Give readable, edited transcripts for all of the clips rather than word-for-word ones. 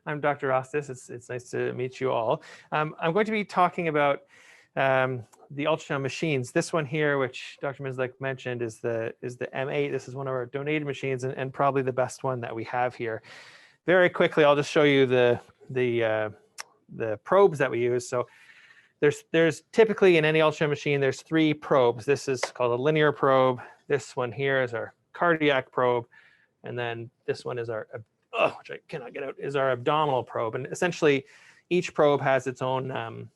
I'm Dr. Rostis. It's nice to meet you all. I'm going to be talking about the ultrasound machines. This one here, which Dr. Mislek mentioned, is the M8. This is one of our donated machines and probably the best one that we have here. Very quickly, I'll just show you the probes that we use. So there's typically in any ultrasound machine, there's 3 probes. This is called a linear probe. This one here is our cardiac probe. And then this one is our, which I cannot get out, is our abdominal probe. And essentially, each probe has its own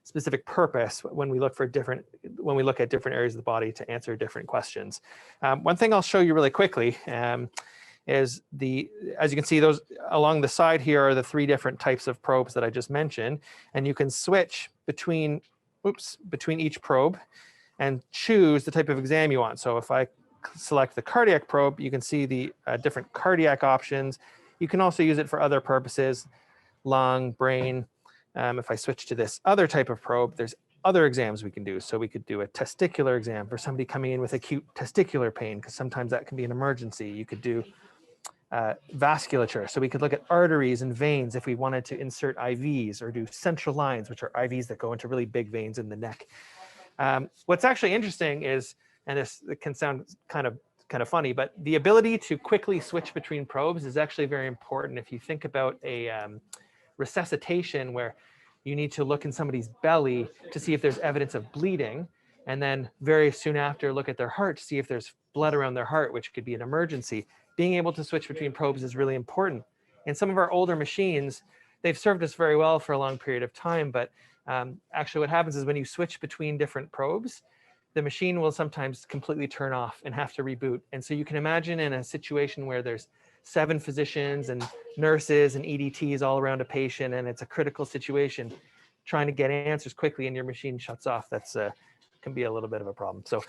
specific purpose when we look at different areas of the body to answer different questions. One thing I'll show you really quickly is as you can see, those along the side here are the 3 different types of probes that I just mentioned, and you can switch between each probe and choose the type of exam you want. So if I select the cardiac probe, you can see the different cardiac options. You can also use it for other purposes, lung, brain. If I switch to this other type of probe, there's other exams we can do. So we could do a testicular exam for somebody coming in with acute testicular pain, because sometimes that can be an emergency. You could do vasculature. So we could look at arteries and veins if we wanted to insert IVs, or do central lines, which are IVs that go into really big veins in the neck. What's actually interesting is, and this can sound kind of funny, but the ability to quickly switch between probes is actually very important. If you think about a resuscitation where you need to look in somebody's belly to see if there's evidence of bleeding, and then very soon after look at their heart to see if there's blood around their heart, which could be an emergency. Being able to switch between probes is really important. In some of our older machines, they've served us very well for a long period of time, but actually what happens is when you switch between different probes, the machine will sometimes completely turn off and have to reboot. And so you can imagine in a situation where there's 7 physicians and nurses and EDTs all around a patient, and it's a critical situation, trying to get answers quickly and your machine shuts off, that's can be a little bit of a problem. So